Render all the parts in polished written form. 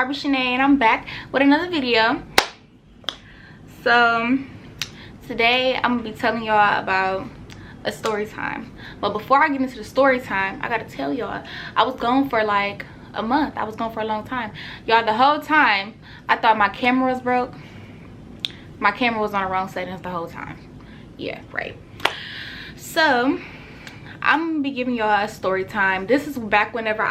RB Shanae, and I'm back with another video. So today I'm gonna be telling y'all about a story time. But before I get into the story time, I gotta tell y'all, I was gone for like a month. I was gone for a long time, y'all. The whole time I thought my camera was broke. My camera was on the wrong settings the whole time. Yeah, right. So I'm gonna be giving y'all a story time. This is back whenever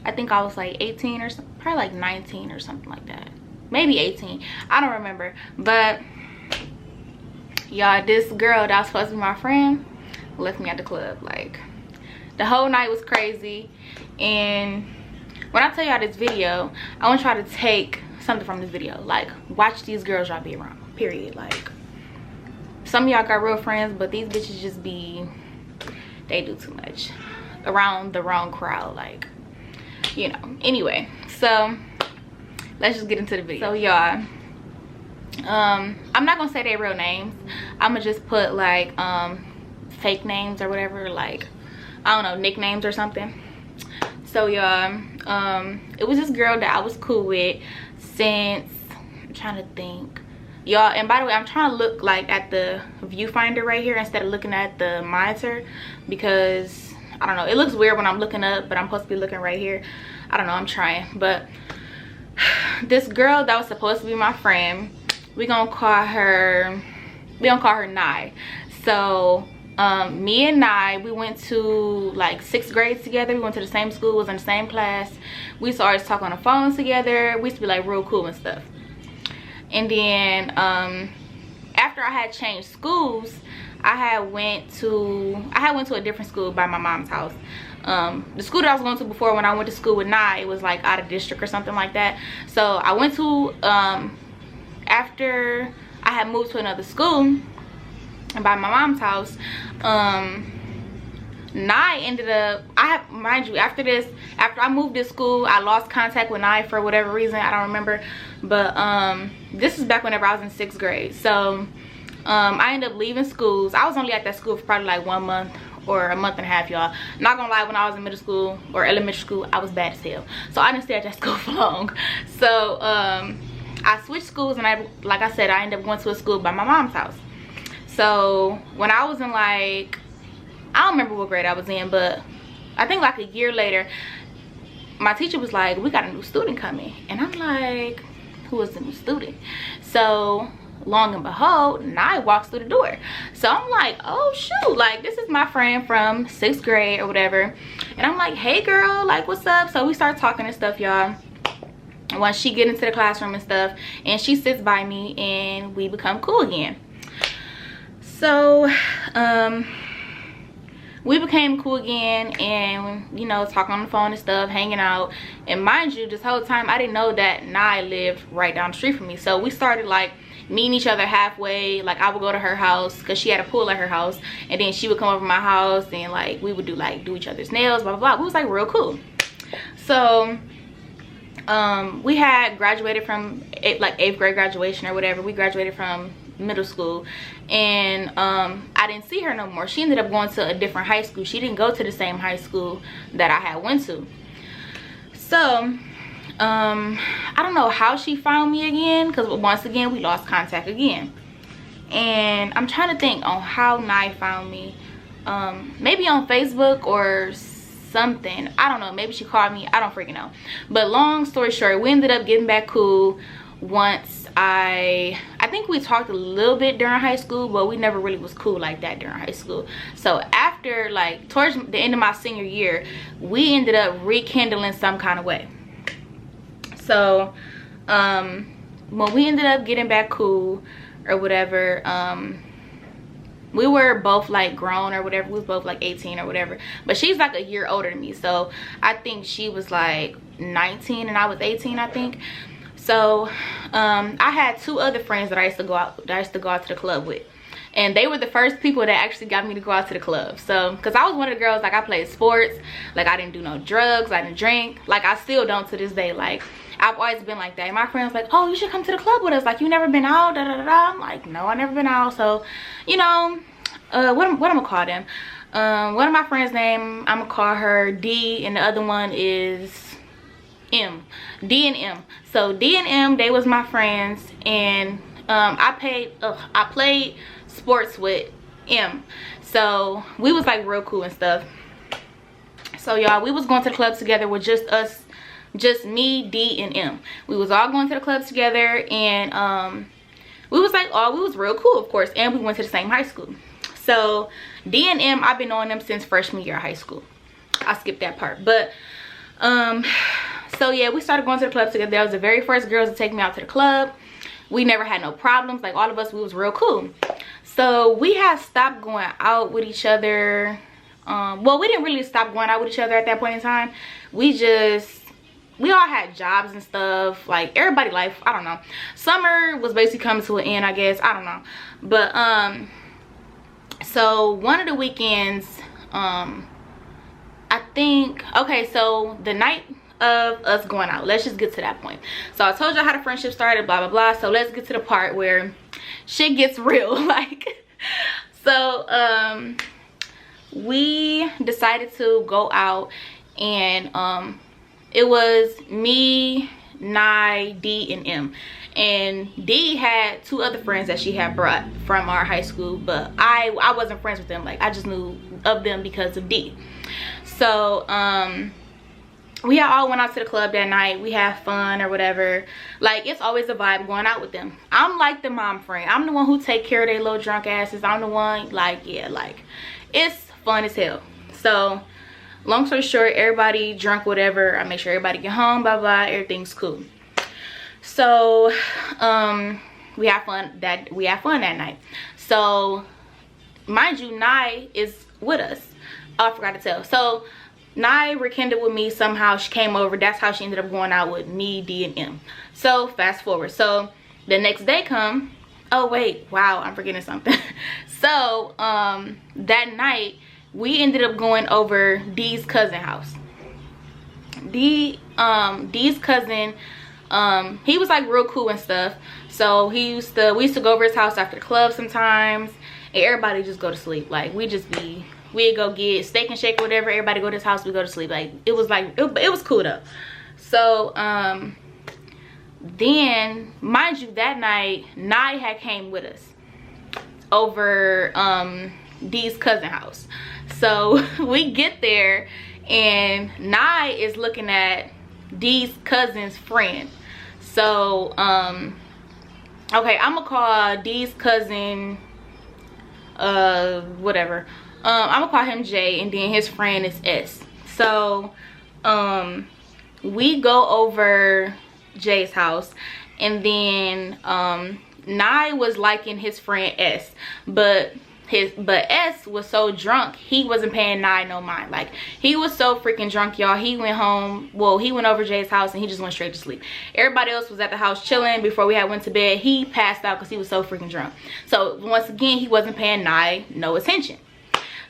I think I was like 18 or something, probably like 19 or something like that, maybe 18, I don't remember. But y'all, this girl that was supposed to be my friend left me at the club. Like, the whole night was crazy. And when I tell y'all this video, I want to try to take something from this video. Like, watch these girls y'all be around, period. Like, some of y'all got real friends, but these bitches just be, they do too much around the wrong crowd, like, you know. Anyway, so let's just get into the video. So y'all, I'm not gonna say their real names. I'm gonna just put like fake names or whatever, like, I don't know, nicknames or something. So y'all, it was this girl that I was cool with since, I'm trying to think, y'all. And by the way, I'm trying to look like at the viewfinder right here instead of looking at the monitor, because I don't know, it looks weird when I'm looking up, but I'm supposed to be looking right here. I don't know, I'm trying. But this girl that was supposed to be my friend, we gonna call her Nye. So me and Nye, we went to like 6th grade together. We went to the same school, was in the same class. We used to always talk on the phone together. We used to be like real cool and stuff. And then after I had changed schools, I went to a different school by my mom's house. The school that I was going to before, when I went to school with Nye, it was like out of district or something like that. So I went to after I had moved to another school by my mom's house, Nye ended up, mind you, after I moved to school, I lost contact with Nye for whatever reason, I don't remember. But this is back whenever I was in 6th grade. So I ended up leaving schools. I was only at that school for probably like 1 month or a month and a half, y'all. Not gonna lie, when I was in middle school or elementary school, I was bad as hell. So I didn't stay at that school for long. So I switched schools, and like I said, I ended up going to a school by my mom's house. So when I was in like, I don't remember what grade I was in, but I think like a year later, my teacher was like, we got a new student coming. And I'm like, who is the new student? So long and behold, Nye walks through the door. So I'm like, oh shoot, like, this is my friend from 6th grade or whatever. And I'm like, hey girl, like, what's up? So we start talking and stuff, y'all. Once she get into the classroom and stuff, and she sits by me, and we become cool again. So we became cool again, and, you know, talking on the phone and stuff, hanging out. And mind you, this whole time I didn't know that Nye lived right down the street from me. So we started like meeting each other halfway. Like, I would go to her house because she had a pool at her house, and then she would come over to my house, and like we would do each other's nails, blah blah blah. It was like real cool. So we had graduated from like 8th grade graduation or whatever. We graduated from middle school, and I didn't see her no more. She ended up going to a different high school. She didn't go to the same high school that I had went to. So I don't know how she found me again, because once again we lost contact again. And I'm trying to think on how Nye found me. Maybe on Facebook or something, I don't know. Maybe she called me, I don't freaking know. But long story short, we ended up getting back cool once I think we talked a little bit during high school, but we never really was cool like that during high school. So after, like, towards the end of my senior year, we ended up rekindling some kind of way. So when we ended up getting back cool or whatever, we were both like grown or whatever. We was both like 18 or whatever, but she's like a year older than me. So I think she was like 19 and I was 18, I think. So I had 2 other friends that I used to go out to the club with, and they were the first people that actually got me to go out to the club. So because I was one of the girls, like, I played sports, like, I didn't do no drugs, I didn't drink, like, I still don't to this day. Like, I've always been like that. And my friends like, oh, you should come to the club with us, like, you never been out, da da da da. I'm like, no, I never been out. So, you know, what I'm gonna call them, one of my friends' name, I'm gonna call her D, and the other one is D and M. So D and M, they was my friends, and I played sports with M. So we was like real cool and stuff. So y'all, we was going to the clubs together with just us, just me, D, and M. We was all going to the clubs together, and we was like, oh, we was real cool, of course, and we went to the same high school. So D and M, I've been knowing them since freshman year of high school. I skipped that part, but so yeah, we started going to the club together. That was the very first girls to take me out to the club. We never had no problems. Like, all of us, we was real cool. So we had stopped going out with each other. Well, we didn't really stop going out with each other at that point in time. We all had jobs and stuff. Like, everybody life, I don't know. Summer was basically coming to an end, I guess. I don't know. But so one of the weekends, I think, okay, so the night of us going out, let's just get to that point. So I told y'all how the friendship started, blah blah blah. So let's get to the part where shit gets real. Like, so we decided to go out, and it was me, Nye, D, and M. And D had two other friends that she had brought from our high school, but I wasn't friends with them. Like, I just knew of them because of D. So we all went out to the club that night. We had fun or whatever. Like, it's always a vibe going out with them. I'm like the mom friend. I'm the one who take care of their little drunk asses. I'm the one, like, yeah, like, it's fun as hell. So long story short, everybody drunk, whatever. I make sure everybody get home, blah blah, everything's cool. So we had fun that night. So mind you, Nye is with us. Oh, I forgot to tell. So Nye rekindled with me somehow. She came over. That's how she ended up going out with me, D, and M. So fast forward. So the next day come. Oh wait, wow, I'm forgetting something. So that night we ended up going over D's cousin house. D's cousin, he was like real cool and stuff. So we used to go over his house after the club sometimes, and everybody just go to sleep. Like, we'd go get steak and shake or whatever. Everybody go to his house, we go to sleep. Like, it was like, it was cool though. So then mind you, that night Nye had came with us over D's cousin house. So we get there, and Nye is looking at D's cousin's friend. So okay, I'm gonna call D's cousin whatever, I'm gonna call him J, and then his friend is S. So we go over J's house, and then Nye was liking his friend S, but S was so drunk he wasn't paying Nye no mind. Like, he was so freaking drunk, y'all. He went home, well, he went over Jay's house and he just went straight to sleep. Everybody else was at the house chilling before we had went to bed. He passed out because he was so freaking drunk. So once again, he wasn't paying Nye no attention.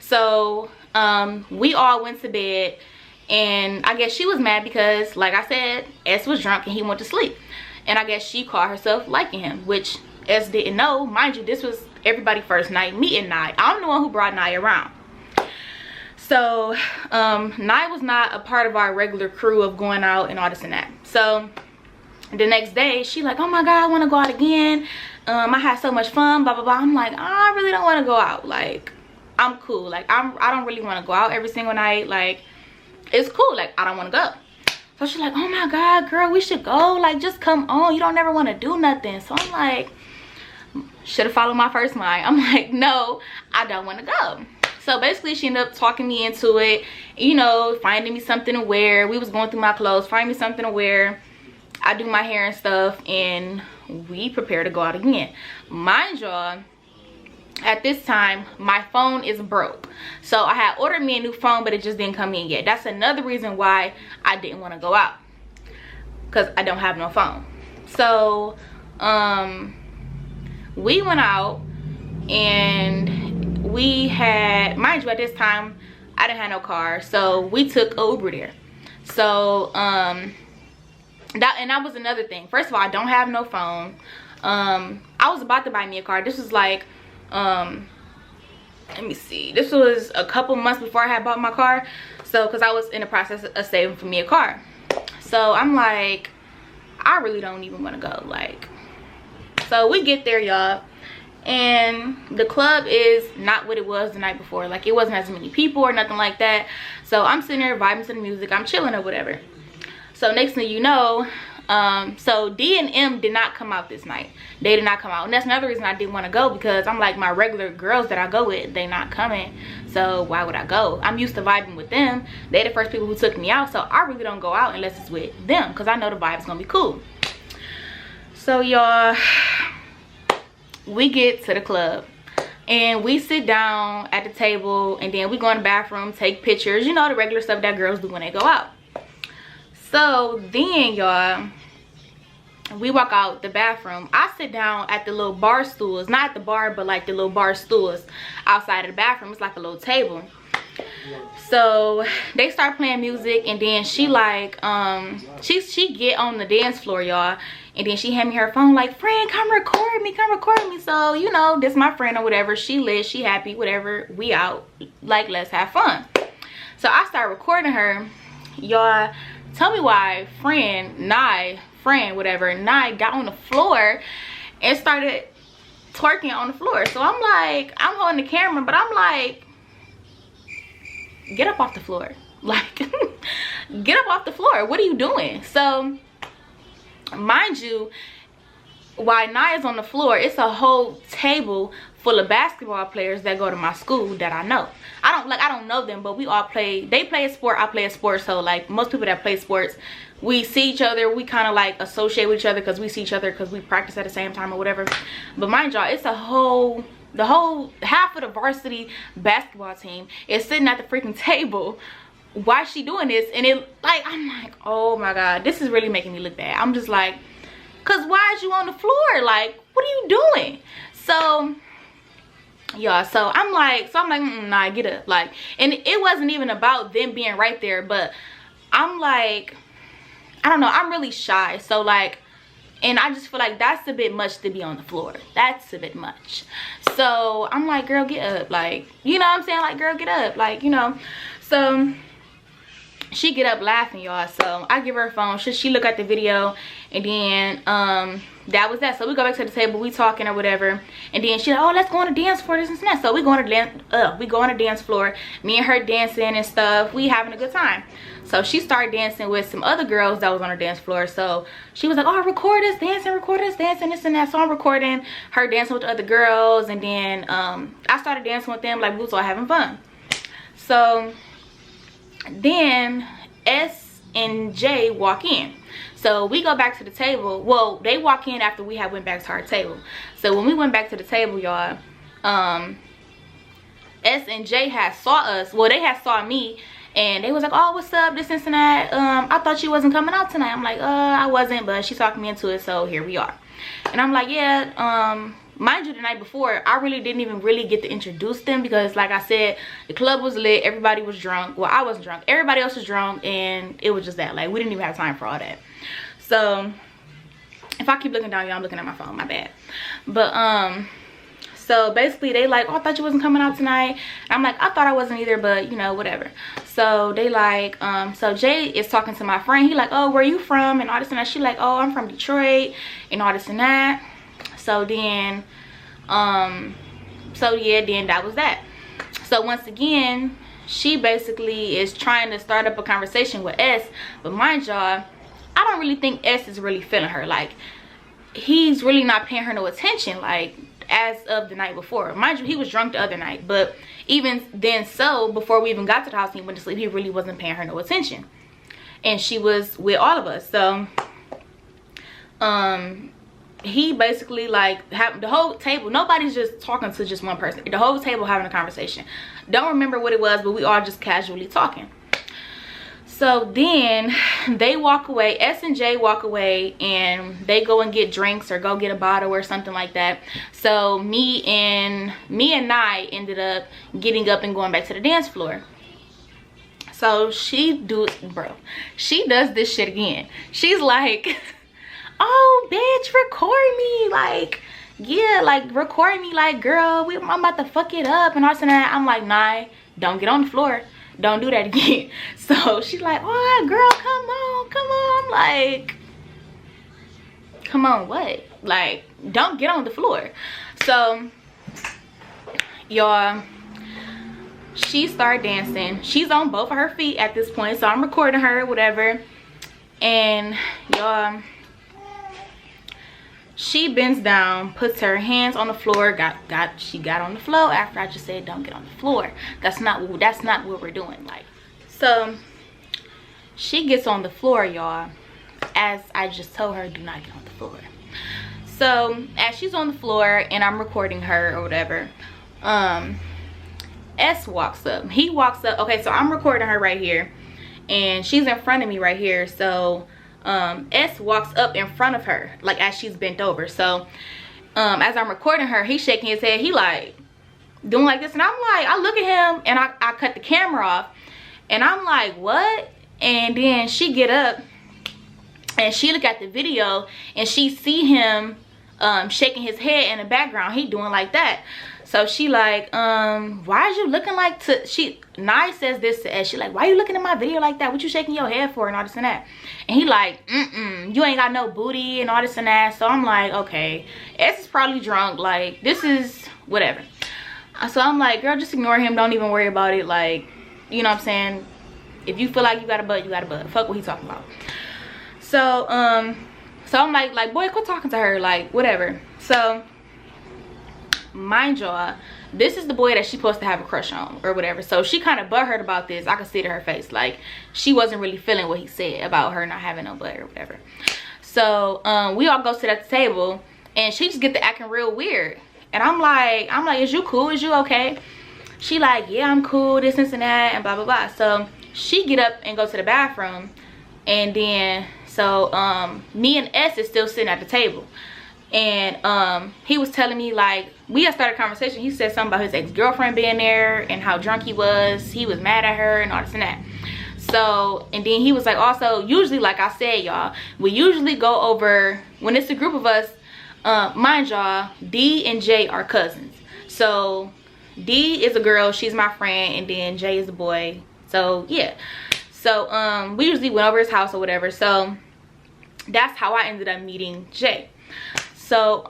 So we all went to bed, and I guess she was mad because, like I said, S was drunk and he went to sleep. And I guess she called herself liking him, which S didn't know. Mind you, this was everybody first night meeting Nye. I'm the one who brought Nye around. So Nye was not a part of our regular crew of going out and all this and that. So the next day, she like, oh my god, I want to go out again. I had so much fun, blah blah blah. I'm like, I really don't want to go out. Like, I'm cool. Like, I don't really want to go out every single night. Like, it's cool. Like, I don't want to go. So she's like, oh my god, girl, we should go. Like, just come on. You don't never want to do nothing. So I'm like, should have followed my first mind. I'm like, no, I don't want to go. So basically, she ended up talking me into it, you know, finding me something to wear. We was going through my clothes, finding me something to wear. I do my hair and stuff, and we prepare to go out again. Mind y'all, at this time, my phone is broke. So I had ordered me a new phone, but it just didn't come in yet. That's another reason why I didn't want to go out, because I don't have no phone. So we went out, and we had, mind you, at this time I didn't have no car, so we took Uber there. So that was another thing. First of all, I don't have no phone. I was about to buy me a car. This was like let me see, this was a couple months before I had bought my car. So because I was in the process of saving for me a car. So I'm like, I really don't even want to go. Like, so we get there, y'all, and the club is not what it was the night before. Like, it wasn't as many people or nothing like that. So I'm sitting there vibing to the music, I'm chilling or whatever. So next thing you know, so D and M did not come out this night. They did not come out, and that's another reason I didn't want to go, because I'm like, my regular girls that I go with, they not coming, so why would I go? I'm used to vibing with them. They the first people who took me out, so I really don't go out unless it's with them, because I know the vibe's gonna be cool. So y'all, we get to the club and we sit down at the table, and then we go in the bathroom, take pictures, you know, the regular stuff that girls do when they go out. So then, y'all, we walk out the bathroom. I sit down at the little bar stools, not at the bar, but like the little bar stools outside of the bathroom. It's like a little table. So they start playing music, and then she like, she get on the dance floor, y'all, and then she hand me her phone like, friend, come record me, come record me. So, you know, this my friend or whatever, she lit, she happy, whatever, we out, like, let's have fun. So I start recording her, y'all. Tell me why Nye got on the floor and started twerking on the floor. So I'm like, I'm holding the camera, but I'm like, get up off the floor. Like, get up off the floor. What are you doing? So, mind you, while Nye is on the floor, it's a whole table full of basketball players that go to my school that I know. I don't know them, but we all play. They play a sport, I play a sport. So like most people that play sports, we see each other, we kind of like associate with each other because we see each other because we practice at the same time or whatever. But mind y'all, it's the whole half of the varsity basketball team is sitting at the freaking table. Why is she doing this? And it, like, I'm like, oh my god, this is really making me look bad. I'm just like, cause why is you on the floor? Like, what are you doing? So y'all, so I'm like, nah, get up. Like, and it wasn't even about them being right there, but I'm like, I don't know, I'm really shy. So like, and I just feel like that's a bit much to be on the floor. That's a bit much. So I'm like, girl, get up. Like, you know what I'm saying? Like, girl, get up. Like, you know. So she get up laughing, y'all. So I give her a phone. She look at the video, and then that was that. So we go back to the table, we talking or whatever, and then she like, oh, let's go on a dance floor, this and that. So we go on a dance floor, me and her dancing and stuff, we having a good time. So she started dancing with some other girls that was on her dance floor. So she was like, oh, record us dancing, this and that. So I'm recording her dancing with the other girls, and then I started dancing with them, like we was all having fun. So then S and J walk in. So we go back to the table. Well, they walk in after we had went back to our table. So when we went back to the table, y'all, S and J had saw us. Well, they had saw me, and they was like, oh, what's up, this and that. I thought you wasn't coming out tonight. I'm like, I wasn't, but she talked me into it, so here we are. And I'm like, yeah, mind you, the night before, I really didn't even really get to introduce them, because like I said, the club was lit, everybody was drunk. Well, I wasn't drunk, everybody else was drunk, and it was just that, like, we didn't even have time for all that. So if I keep looking down, y'all, I'm looking at my phone, my bad. But so basically they like, oh, I thought you wasn't coming out tonight. And I'm like, I thought I wasn't either, but you know, whatever. So they like, so Jay is talking to my friend. He like, oh, where you from and all this and that. She like, oh, I'm from Detroit and all this and that. So then so yeah, then that was that. So once again, she basically is trying to start up a conversation with S, but mind y'all, I don't really think S is really feeling her. Like, he's really not paying her no attention, like, as of the night before. Mind you, he was drunk the other night, but even then, so before we even got to the house and he went to sleep, he really wasn't paying her no attention, and she was with all of us. So he basically, like, have the whole table, nobody's just talking to just one person, the whole table having a conversation. Don't remember what it was, but we all just casually talking. So then they walk away, S and J walk away, and they go and get drinks or go get a bottle or something like that. So me and Nye ended up getting up and going back to the dance floor. So she does this shit again. She's like, oh, bitch, record me. Like, yeah, like, record me. Like, girl, I'm about to fuck it up and all that. I'm like, Nye, don't get on the floor. don't do that again. So she's like, oh girl, come on. I'm like, come on what? Like, don't get on the floor. So y'all, she started dancing. She's on both of her feet at this point, so I'm recording her, whatever. And y'all, she bends down, puts her hands on the floor. She got on the floor after I just said don't get on the floor. That's not what we're doing. Like, so she gets on the floor, y'all, as I just told her, do not get on the floor. So as she's on the floor and I'm recording her or whatever, S walks up. He walks up. Okay, so I'm recording her right here and she's in front of me right here. So S walks up in front of her, like as she's bent over. So as I'm recording her, he's shaking his head. He like doing like this, and I'm like, I look at him and I cut the camera off and I'm like, what? And then she get up and she look at the video and she see him shaking his head in the background. He doing like that. So she like, why is you looking like Nye says this to S. She like, why you looking at my video like that? What you shaking your head for and all this and that? And he like, you ain't got no booty and all this and that. So I'm like, okay, S is probably drunk. Like, this is whatever. So I'm like, girl, just ignore him. Don't even worry about it. Like, you know what I'm saying? If you feel like you got a butt, you got a butt. Fuck what he talking about. So, so I'm like, boy, quit talking to her. Like, whatever. So, mind y'all, this is the boy that she's supposed to have a crush on or whatever. So she kind of butthurt about this. I could see it in her face. Like, she wasn't really feeling what he said about her not having no butt or whatever. So we all go sit at the table and she just get to acting real weird. And I'm like, is you cool? Is you okay? She like, yeah, I'm cool, this and that, and blah blah blah. So she get up and go to the bathroom, and then so me and S is still sitting at the table. And he was telling me, like, we had started a conversation. He said something about his ex-girlfriend being there and how drunk he was mad at her and all this and that. So, and then he was like, also, usually, like I said, y'all, we usually go over, when it's a group of us, mind y'all, D and J are cousins. So D is a girl, she's my friend, and then J is a boy. So yeah, so we usually went over his house or whatever. So that's how I ended up meeting J. So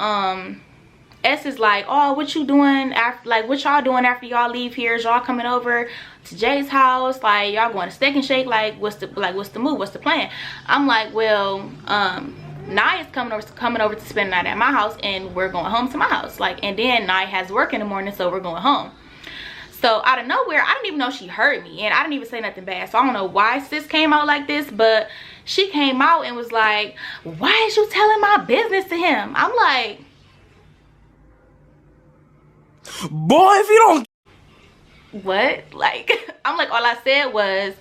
S is like, oh, what you doing after, like, what y'all doing after y'all leave here? Is y'all coming over to Jay's house? Like, y'all going to Steak and Shake? Like, what's the move? What's the plan? I'm like, well, Nye is coming over to spend the night at my house, and we're going home to my house. Like, and then Nye has work in the morning, so we're going home. So out of nowhere, I didn't even know she heard me, and I didn't even say nothing bad. So I don't know why sis came out like this, but she came out and was like, why is you telling my business to him? I'm like, boy, if you don't, what? Like, I'm like, all I said was,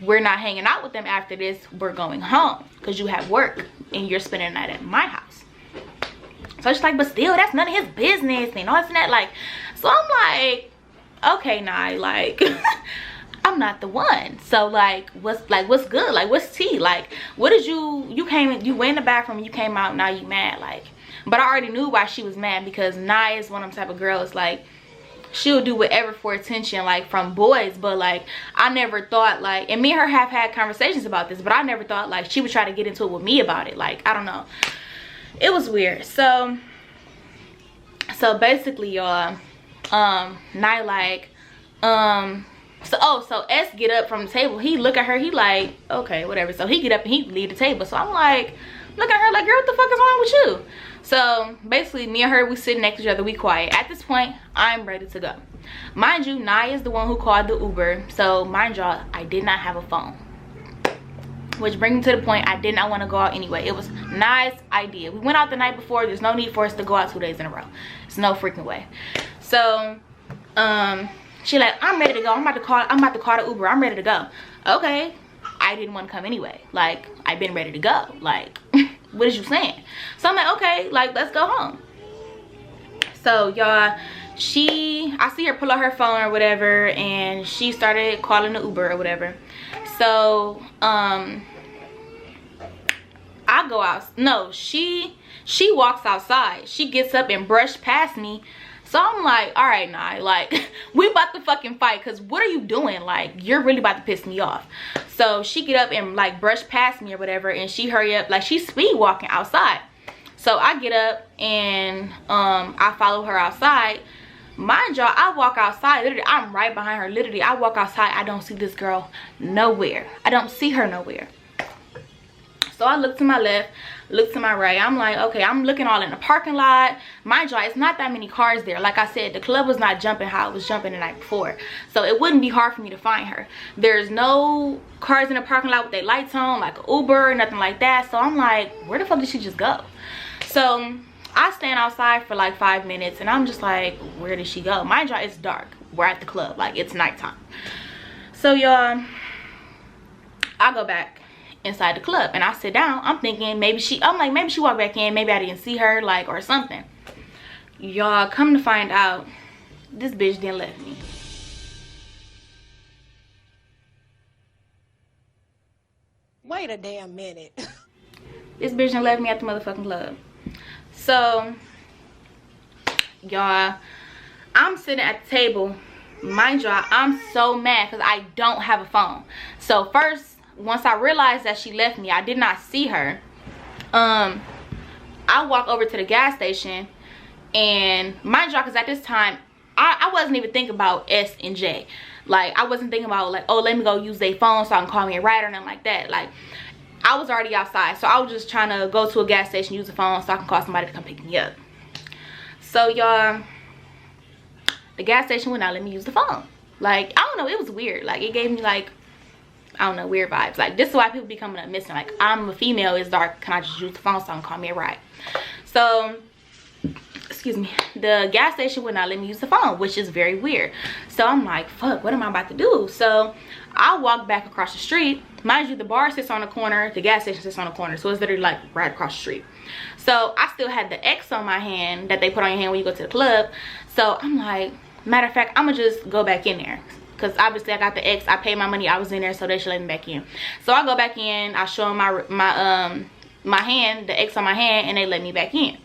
we're not hanging out with them after this, we're going home because you have work and you're spending the night at my house. So she's like, but still, that's none of his business and all this and that. Like, so I'm like, okay, Nye, like, I'm not the one. So like, what's good? Like, what's tea? Like, what did you went in the bathroom, you came out, now you mad? Like, but I already knew why she was mad, because Nye is one of them type of girls, like, she'll do whatever for attention, like, from boys. But like, I never thought, like, and me and her have had conversations about this, but I never thought like she would try to get into it with me about it. Like, I don't know, it was weird. So basically, y'all, Nye like, so S get up from the table, he look at her, he like, okay, whatever. So he get up and he leave the table. So I'm like, looking at her like, girl, what the fuck is wrong with you? So basically, me and her, we sit next to each other, we quiet. At this point, I'm ready to go. Mind you, Nye is the one who called the Uber. So mind y'all, I did not have a phone, which brings me to the point, I did not want to go out anyway. It was Nye's idea. We went out the night before. There's no need for us to go out 2 days in a row. It's no freaking way. So she like, I'm ready to go. I'm about to call the Uber. I'm ready to go. Okay, I didn't want to come anyway. Like, I've been ready to go. Like, what is you saying? So I'm like, okay, like, let's go home. So y'all, I see her pull out her phone or whatever, and she started calling the Uber or whatever. So I go out. No, she walks outside. She gets up and brushed past me, So I'm like, all right, nah, like we about to fucking fight, because what are you doing? Like, you're really about to piss me off. So she get up and like brush past me or whatever, and she hurry up, like she's speed walking outside. So I get up and I follow her outside. Mind y'all, I walk outside, literally I'm right behind her. Literally I walk outside, I don't see this girl nowhere. I don't see her nowhere. So I look to my left, look to my right. I'm like, okay, I'm looking all in the parking lot. Mind y'all, it's not that many cars there. Like I said, the club was not jumping how it was jumping the night before, so it wouldn't be hard for me to find her. There's no cars in the parking lot with their lights on, like Uber, nothing like that. So I'm like, where the fuck did she just go? So I stand outside for like 5 minutes, and I'm just like, where did she go? Mind y'all, it's dark. We're at the club, like it's nighttime. So y'all, I go back inside the club and I sit down. I'm thinking maybe she walked back in, maybe I didn't see her, like, or something. Y'all, come to find out, this bitch didn't left me. Wait a damn minute. This bitch done left me at the motherfucking club. So y'all, I'm sitting at the table. Mind y'all, I'm so mad because I don't have a phone. So first, once I realized that she left me, I did not see her. I walk over to the gas station, and mind y'all, because at this time I wasn't even thinking about S and J. Like, I wasn't thinking about like, oh, let me go use their phone so I can call me a ride or nothing like that. Like, I was already outside, so I was just trying to go to a gas station, use the phone so I can call somebody to come pick me up. So y'all, the gas station would not let me use the phone. Like, I don't know, it was weird. Like, it gave me like, I don't know, weird vibes. Like, this is why people be coming up missing. Like, I'm a female, it's dark, can I just use the phone so I can call me a ride? So, excuse me, the gas station would not let me use the phone, which is very weird. So I'm like, fuck, what am I about to do? So I walk back across the street. Mind you, the bar sits on the corner, the gas station sits on the corner, so it's literally like right across the street. So I still had the X on my hand that they put on your hand when you go to the club. So I'm like, matter of fact, I'm gonna just go back in there, because obviously I got the X, I paid my money, I was in there, so they should let me back in. So I go back in, I show them my hand, the X on my hand, and they let me back in.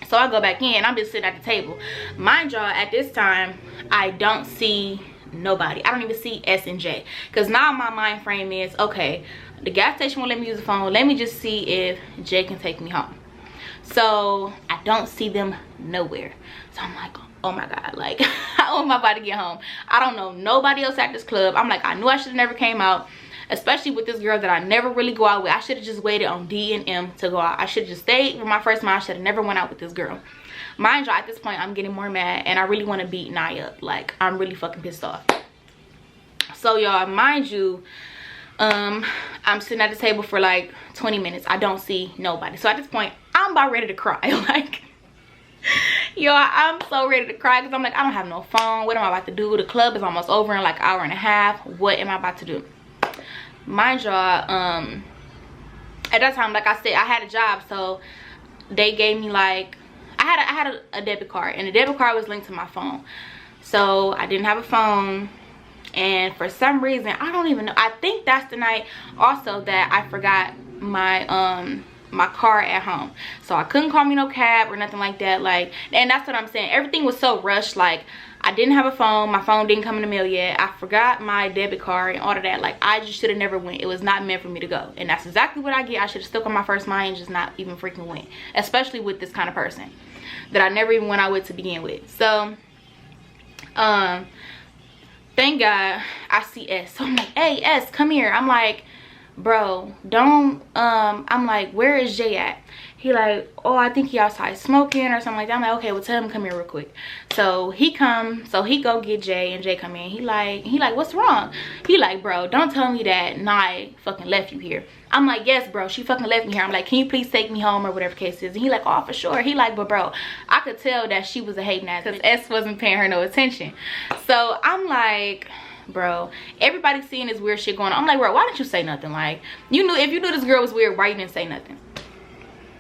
So I go back in, I'm just sitting at the table. Mind y'all, at this time, I don't see nobody. I don't even see S and J. Because now my mind frame is, okay, the gas station won't let me use the phone. Let me just see if Jay can take me home. So I don't see them nowhere. So I'm like, oh my God, like, how am I about to get home? I don't know nobody else at this club. I'm like, I knew I should have never came out. Especially with this girl that I never really go out with. I should have just waited on D and M to go out. I should have just stayed with my first mind. I should have never went out with this girl. Mind you, at this point, I'm getting more mad, and I really want to beat Nia up. Like, I'm really fucking pissed off. So y'all, mind you, I'm sitting at the table for like 20 minutes. I don't see nobody. So at this point, I'm about ready to cry. Like, y'all, I'm so ready to cry, because I'm like, I don't have no phone. What am I about to do? The club is almost over in like an hour and a half. What am I about to do? Mind y'all, at that time, like I said, I had a job, so they gave me like, I had a debit card, and the debit card was linked to my phone. So I didn't have a phone, and for some reason, I don't even know, I think that's the night also that I forgot my my car at home. So I couldn't call me no cab or nothing like that. Like, and that's what I'm saying, everything was so rushed. Like, I didn't have a phone, my phone didn't come in the mail yet, I forgot my debit card and all of that. Like, I just should have never went. It was not meant for me to go, and that's exactly what I get. I should have stuck on my first mind and just not even freaking went, especially with this kind of person that I never even went out with to begin with. So thank God I see S. So I'm like, hey S, come here. I'm like, bro, don't, I'm like, where is Jay at? He like, oh, I think he outside smoking or something like that. I'm like, okay, well, tell him come here real quick. So he comes, so he go get Jay, and Jay come in. He like, what's wrong? He like, bro, don't tell me that Nye fucking left you here. I'm like, yes, bro, she fucking left me here. I'm like, can you please take me home or whatever case is? And he like, oh, for sure. He like, but bro, I could tell that she was a hating ass because S wasn't paying her no attention. So I'm like, bro, everybody's seeing this weird shit going on. I'm like, bro, why didn't you say nothing? Like, you knew, if you knew this girl was weird, why you didn't say nothing?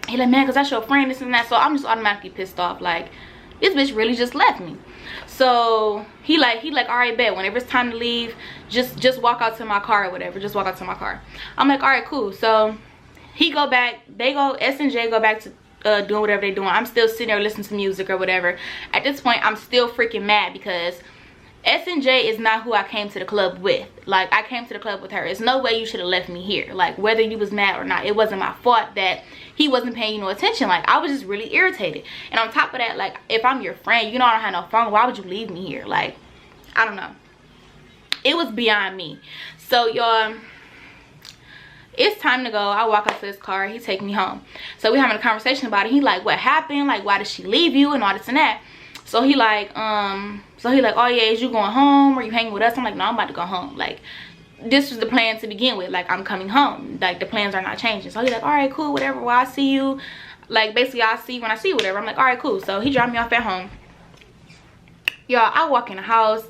He like, man, because that's your friend, this and that. So I'm just automatically pissed off. Like, this bitch really just left me. So he like, all right, bet, whenever it's time to leave, just walk out to my car or whatever. Just walk out to my car. I'm like, all right, cool. So he go back, they go, S and J go back doing whatever they're doing. I'm still sitting there listening to music or whatever. At this point, I'm still freaking mad because S&J is not who I came to the club with. Like, I came to the club with her. There's no way you should have left me here. Like, whether you was mad or not, it wasn't my fault that he wasn't paying you no attention. Like, I was just really irritated. And on top of that, like, if I'm your friend, you know I don't have no phone, why would you leave me here? Like, I don't know. It was beyond me. So, y'all, it's time to go. I walk up to his car. He take me home. So, we having a conversation about it. He like, what happened? Like, why did she leave you? And all this and that. So he like, oh yeah, is you going home? Or you hanging with us? I'm like, no, I'm about to go home. Like, this was the plan to begin with. Like, I'm coming home. Like, the plans are not changing. So he's like, all right, cool, whatever. Well, I'll see you. Like, basically, I'll see you when I see you, whatever. I'm like, all right, cool. So he dropped me off at home. Y'all, I walk in the house.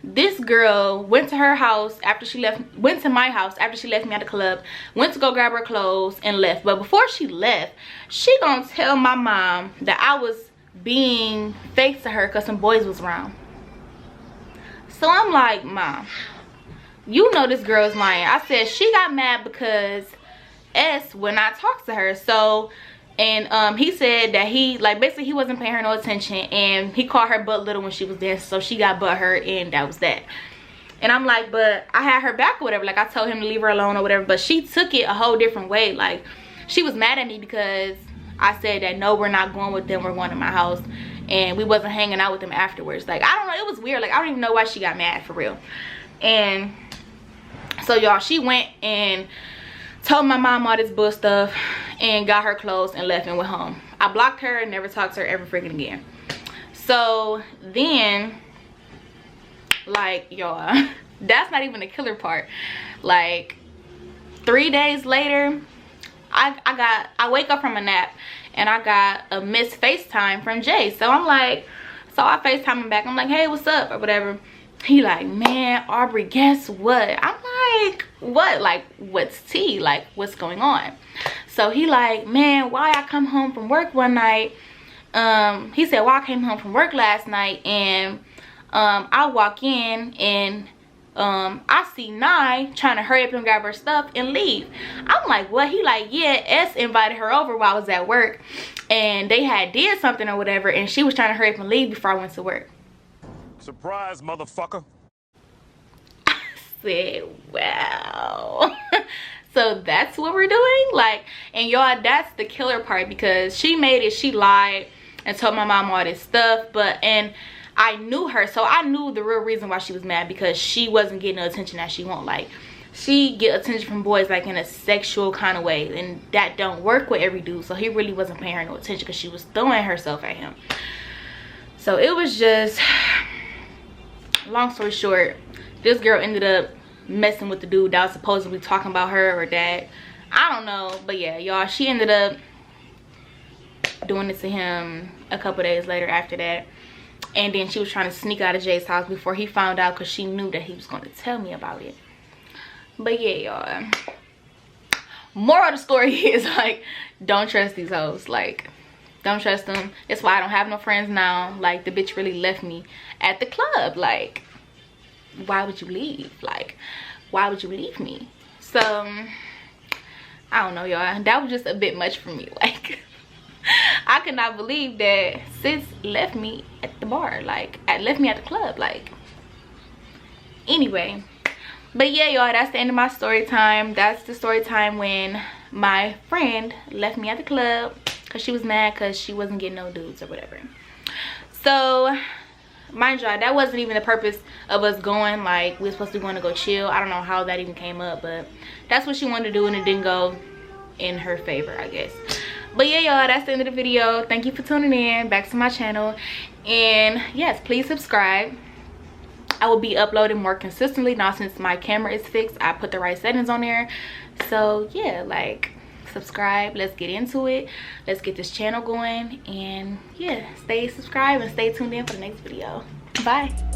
This girl went to her house after she left, went to my house after she left me at the club, went to go grab her clothes and left. But before she left, she gonna tell my mom that I was being fake to her because some boys was around. So I'm like, Mom, you know this girl is lying. I said she got mad because S would not talk to her. So, and he said that he, like, basically he wasn't paying her no attention, and he called her butt little when she was dancing, so she got butt hurt, and that was that. And I'm like, but I had her back or whatever. Like, I told him to leave her alone or whatever, but she took it a whole different way. Like, she was mad at me because I said that no, we're not going with them, we're going to my house, and we wasn't hanging out with them afterwards. Like, I don't know, it was weird. Like, I don't even know why she got mad for real. And so, y'all, she went and told my mom all this bull stuff and got her clothes and left and went home. I blocked her and never talked to her ever freaking again. So then, like, y'all, that's not even the killer part. Like, 3 days later, I wake up from a nap and I got a missed FaceTime from Jay. So I'm like, so I FaceTime him back. I'm like, hey, what's up or whatever. He like, man, Aubrey, guess what? I'm like, what? Like, what's tea? Like, what's going on? So he like, man, why I come home from work one night. He said, well, I came home from work last night and I walk in and I see Nye trying to hurry up and grab her stuff and leave. I'm like, what? He like, yeah, S invited her over while I was at work and they had did something or whatever, and she was trying to hurry up and leave before I went to work. Surprise, motherfucker. I said, wow. So that's what we're doing? Like, and y'all, that's the killer part, because she made it, she lied and told my mom all this stuff, but, and I knew her, so I knew the real reason why she was mad, because she wasn't getting the attention that she want. Like, she get attention from boys like in a sexual kind of way, and that don't work with every dude. So he really wasn't paying her no attention because she was throwing herself at him. So it was just, long story short, this girl ended up messing with the dude that was supposedly talking about her or that, I don't know. But yeah, y'all, she ended up doing it to him a couple days later after that. And then she was trying to sneak out of Jay's house before he found out, because she knew that he was going to tell me about it. But yeah, y'all, moral of the story is, like, don't trust these hoes. Like, don't trust them. That's why I don't have no friends now. Like, the bitch really left me at the club. Like, why would you leave? Like, why would you leave me? So I don't know, y'all, that was just a bit much for me. Like, I could not believe that sis left me at the bar, like, left me at the club. Like, anyway, but yeah, y'all, that's the end of my story time. That's the story time when my friend left me at the club because she was mad because she wasn't getting no dudes or whatever. So mind y'all, that wasn't even the purpose of us going. Like, we were supposed to be going to go chill. I don't know how that even came up, but that's what she wanted to do, and it didn't go in her favor, I guess. But yeah, y'all, that's the end of the video. Thank you for tuning in back to my channel, and yes, please subscribe. I will be uploading more consistently now since my camera is fixed. I put the right settings on there. So yeah, like, subscribe. Let's get into it. Let's get this channel going, and yeah, stay subscribed and stay tuned in for the next video. Bye.